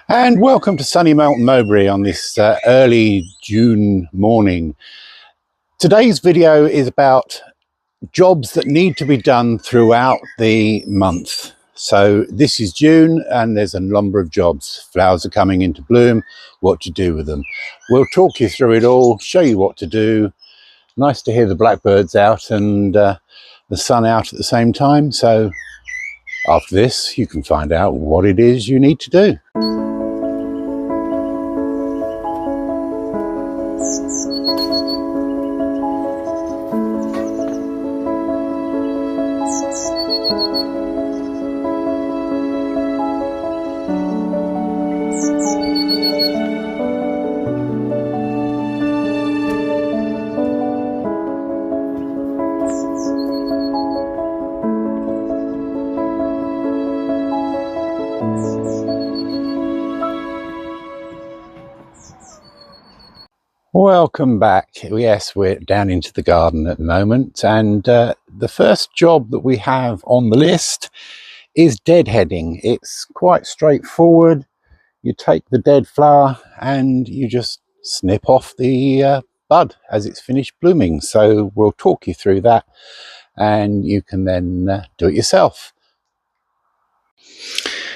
And welcome to sunny Melton Mowbray on this early June morning. Today's video is about jobs that need to be done throughout the month. So this is June and there's a number of jobs. Flowers are coming into bloom, what to do with them. We'll talk you through it all, show you what to do. Nice to hear the blackbirds out and the sun out at the same time. So after this, you can find out what it is you need to do. Welcome back. Yes, we're down into the garden at the moment, and the first job that we have on the list is deadheading. It's quite straightforward. You take the dead flower and you just snip off the bud as it's finished blooming. So we'll talk you through that and you can then do it yourself.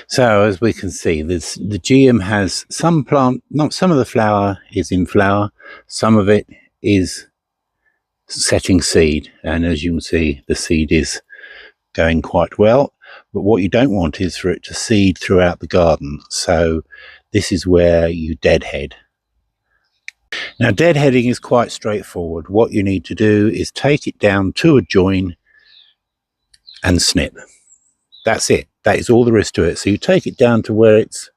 So as we can see, the GM has some plant, not some of the flower is in flower, some of it is setting seed, and as you can see the seed is going quite well, but what you don't want is for it to seed throughout the garden. So this is where you deadhead. Now deadheading is quite straightforward. What you need to do is take it down to a join and snip. That's it. That is all there is to it. So you take it down to where it's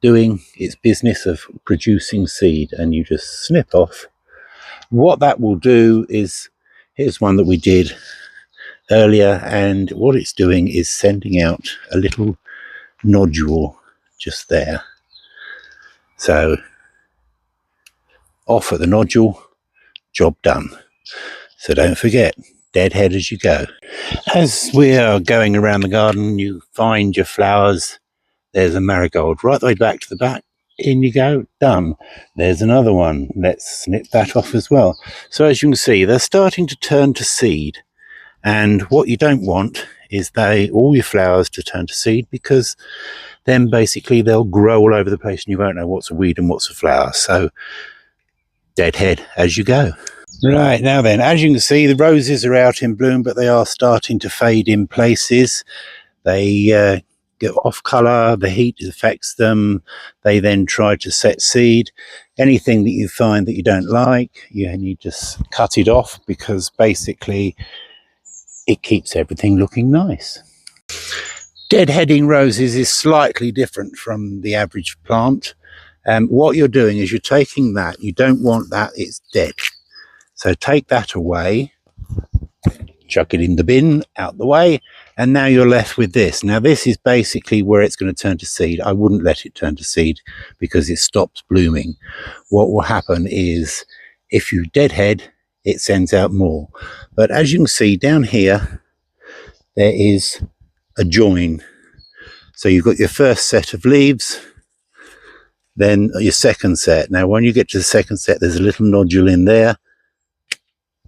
doing its business of producing seed and you just snip off. What that will do is, here's one that we did earlier, and what it's doing is sending out a little nodule just there. So off at the nodule, job done. So don't forget, deadhead as you go. As we are going around the garden, you find your flowers. There's a marigold right the way back to the back. In you go, done. There's another one. Let's snip that off as well. So as you can see, they're starting to turn to seed. And what you don't want is all your flowers to turn to seed, because then basically they'll grow all over the place and you won't know what's a weed and what's a flower. So deadhead as you go. Right, now then, as you can see, the roses are out in bloom, but they are starting to fade in places. They get off colour, the heat affects them, they then try to set seed. Anything that you find that you don't like, you need to cut it off, because basically it keeps everything looking nice. Deadheading roses is slightly different from the average plant. What you're doing is you're taking that, you don't want that, it's dead. So take that away, chuck it in the bin, out the way, and now you're left with this. Now this is basically where it's going to turn to seed. I wouldn't let it turn to seed because it stops blooming. What will happen is if you deadhead, it sends out more. But as you can see down here, there is a join. So you've got your first set of leaves, then your second set. Now when you get to the second set, there's a little nodule in there.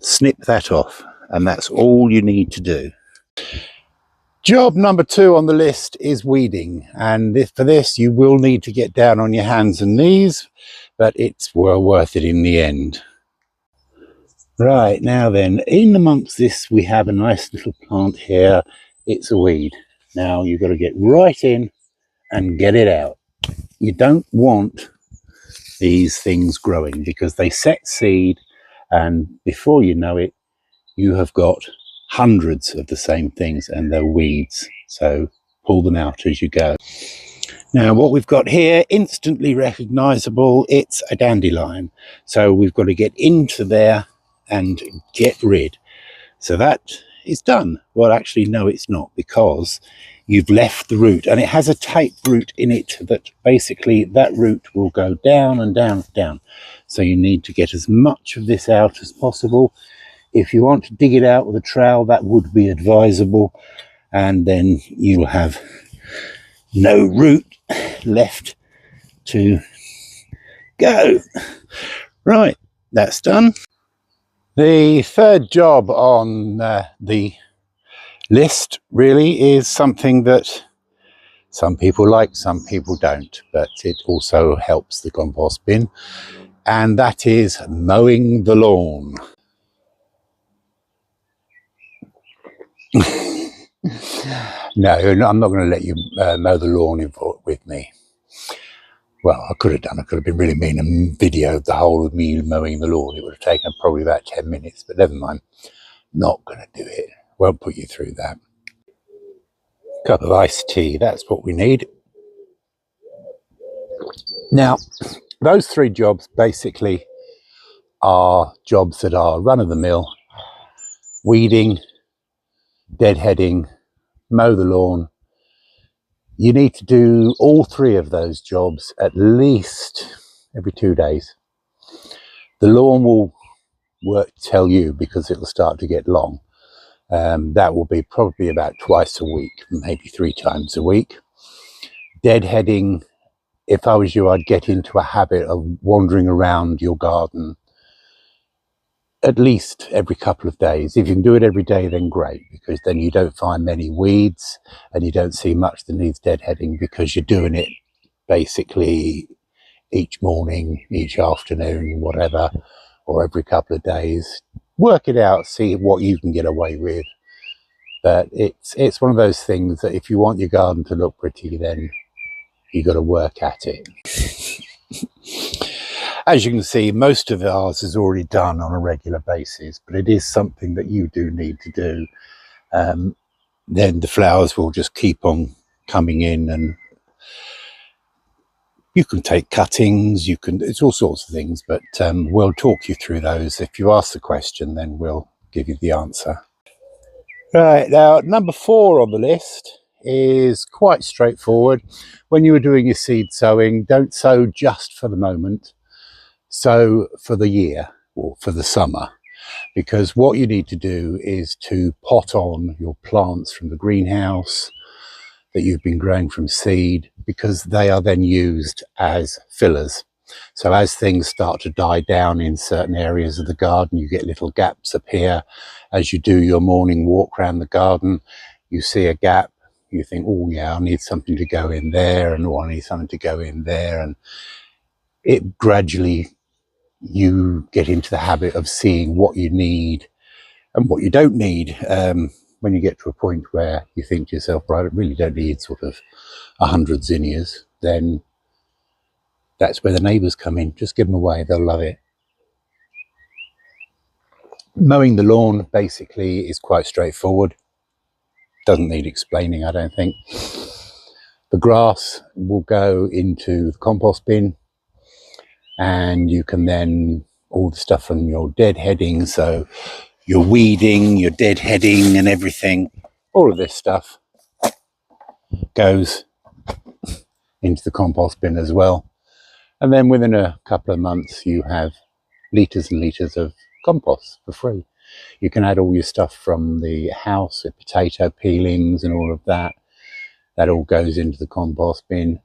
Snip that off, and that's all you need to do. Job number 2 on the list is weeding, and for this you will need to get down on your hands and knees, but it's well worth it in the end. Right, now then, in amongst this we have a nice little plant here. It's a weed. Now you've got to get right in and get it out. You don't want these things growing because they set seed, and before you know it, you have got hundreds of the same things and they're weeds. So pull them out as you go. Now what we've got here, instantly recognizable, it's a dandelion. So we've got to get into there and get rid. So that is done. Well, actually, no, it's not, because you've left the root, and it has a tape root in it that basically that root will go down and down and down. So you need to get as much of this out as possible. If you want to dig it out with a trowel, that would be advisable, and then you'll have no root left to go. Right, that's done. The third job on the list really is something that some people like, some people don't, but it also helps the compost bin, and that is mowing the lawn. No, I'm not going to let you mow the lawn with me. Well, I could have done. I could have been really mean and videoed the whole of me mowing the lawn. It would have taken probably about 10 minutes, but never mind. Not going to do it. Won't put you through that. Cup of iced tea, that's what we need. Now, those three jobs basically are jobs that are run-of-the-mill: weeding, deadheading, mow the lawn. You need to do all three of those jobs at least every 2 days. The lawn will tell you, because it'll start to get long. That will be probably about twice a week, maybe 3 times a week. Deadheading, if I was you, I'd get into a habit of wandering around your garden at least every couple of days. If you can do it every day, then great, because then you don't find many weeds and you don't see much that needs deadheading, because you're doing it basically each morning, each afternoon, whatever, or every couple of days. Work it out, see what you can get away with. But it's one of those things that if you want your garden to look pretty, then you got to work at it. As you can see, most of ours is already done on a regular basis, but it is something that you do need to do. Then the flowers will just keep on coming in, and you can take cuttings, it's all sorts of things, but we'll talk you through those. If you ask the question, then we'll give you the answer. Right, now number 4 on the list is quite straightforward. When you were doing your seed sowing, don't sow just for the moment, sow for the year or for the summer, because what you need to do is to pot on your plants from the greenhouse that you've been growing from seed, because they are then used as fillers. So as things start to die down in certain areas of the garden, you get little gaps appear. As you do your morning walk around the garden, you see a gap, you think, oh yeah, I need something to go in there, and oh, I need something to go in there, and it gradually, you get into the habit of seeing what you need and what you don't need. When you get to a point where you think to yourself, right, I really don't need sort of 100 zinnias, then that's where the neighbours come in. Just give them away, they'll love it. Mowing the lawn basically is quite straightforward. Doesn't need explaining, I don't think. The grass will go into the compost bin, and you can then, all the stuff from your deadheading, so your weeding, your deadheading and everything, all of this stuff goes into the compost bin as well. And then within a couple of months, you have litres and litres of compost for free. You can add all your stuff from the house, with potato peelings and all of that. That all goes into the compost bin,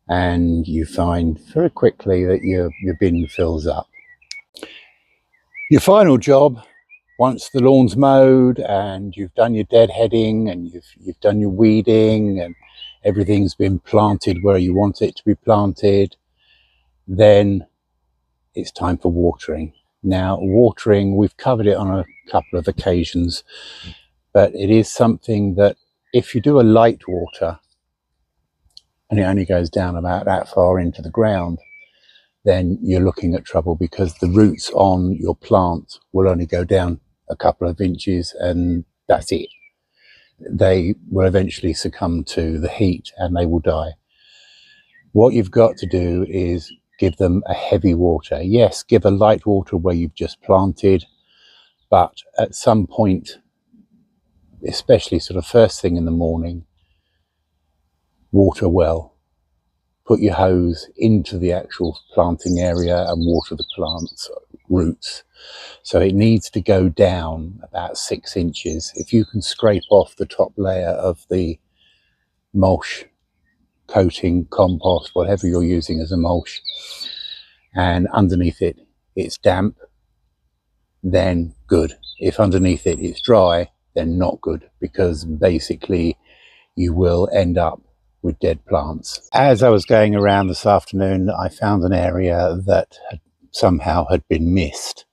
and you find very quickly that your bin fills up. Your final job, once the lawn's mowed and you've done your deadheading and you've done your weeding and everything's been planted where you want it to be planted, then it's time for watering. Now, watering, we've covered it on a couple of occasions, but it is something that if you do a light water and it only goes down about that far into the ground, then you're looking at trouble, because the roots on your plant will only go down a couple of inches and that's it. They will eventually succumb to the heat and they will die. What you've got to do is give them a heavy water. Yes, give a light water where you've just planted, but at some point, especially sort of first thing in the morning, water well. Put your hose into the actual planting area and water the plant's roots. So it needs to go down about 6 inches. If you can scrape off the top layer of the mulch coating, compost, whatever you're using as a mulch, and underneath it it's damp, then good. If underneath it it's dry, then not good, because basically you will end up with dead plants. As I was going around this afternoon, I found an area that somehow had been missed,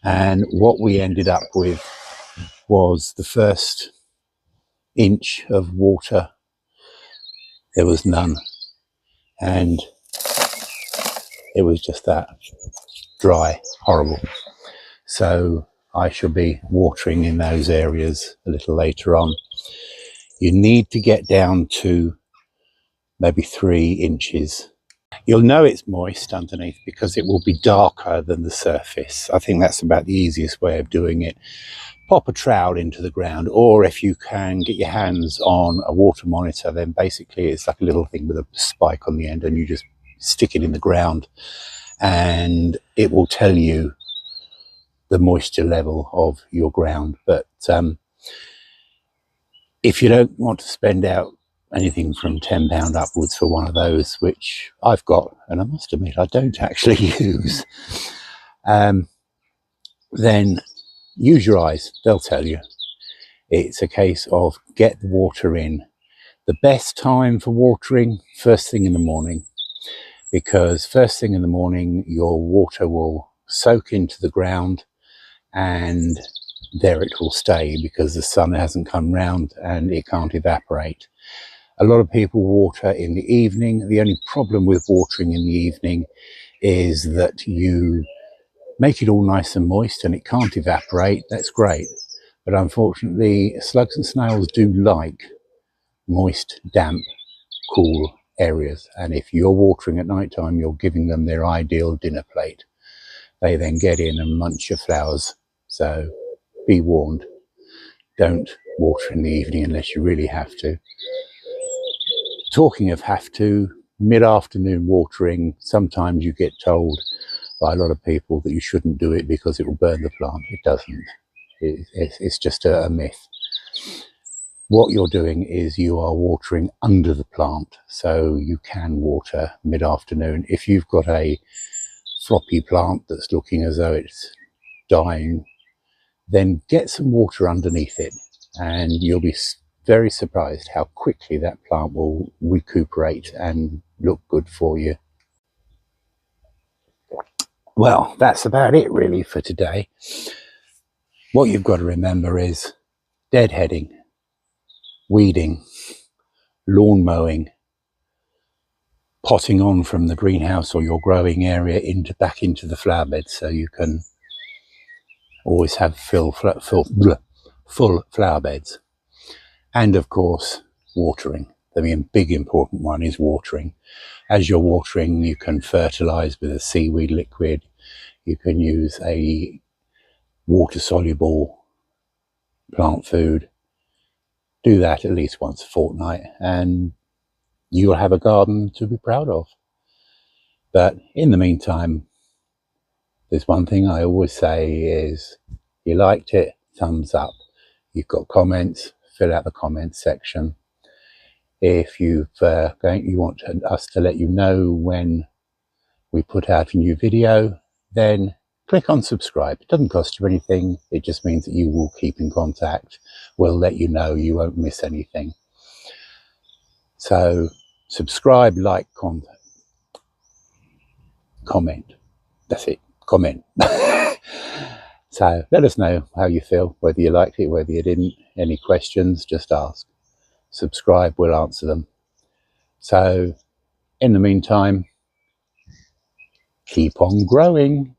and what we ended up with was the first inch of water. There was none, and it was just that dry, horrible. So I shall be watering in those areas a little later on. You need to get down to maybe 3 inches. You'll know it's moist underneath because it will be darker than the surface. I think that's about the easiest way of doing it. Pop a trowel into the ground, or if you can get your hands on a water monitor, then basically it's like a little thing with a spike on the end, and you just stick it in the ground and it will tell you the moisture level of your ground. But if you don't want to spend out anything from £10 upwards for one of those, which I've got, and I must admit I don't actually use, then use your eyes. They'll tell you. It's a case of get the water in. The best time for watering, first thing in the morning, because first thing in the morning your water will soak into the ground and there it will stay because the sun hasn't come round and it can't evaporate. A lot of people water in the evening. The only problem with watering in the evening is that you make it all nice and moist and it can't evaporate. That's great. But unfortunately, slugs and snails do like moist, damp, cool areas. And if you're watering at night time, you're giving them their ideal dinner plate. They then get in and munch your flowers. So be warned, don't water in the evening unless you really have to. Talking of have to, mid-afternoon watering, sometimes you get told by a lot of people that you shouldn't do it because it will burn the plant. It doesn't. It's just a myth. What you're doing is you are watering under the plant, so you can water mid-afternoon. If you've got a floppy plant that's looking as though it's dying, then get some water underneath it and you'll be very surprised how quickly that plant will recuperate and look good for you. Well, that's about it really for today. What you've got to remember is deadheading, weeding, lawn mowing, potting on from the greenhouse or your growing area back into the flower bed, so you can always have full flower beds. And of course, watering. The big important one is watering. As you're watering, you can fertilize with a seaweed liquid. You can use a water-soluble plant food. Do that at least once a fortnight and you'll have a garden to be proud of. But in the meantime, there's one thing I always say is, you liked it, thumbs up. You've got comments, fill out the comments section. If you want us to let you know when we put out a new video, then click on subscribe. It doesn't cost you anything. It just means that you will keep in contact. We'll let you know. You won't miss anything. So subscribe, like, comment. That's it. Comment. So let us know how you feel, whether you liked it, whether you didn't. Any questions, just ask. Subscribe, we'll answer them. So in the meantime, keep on growing.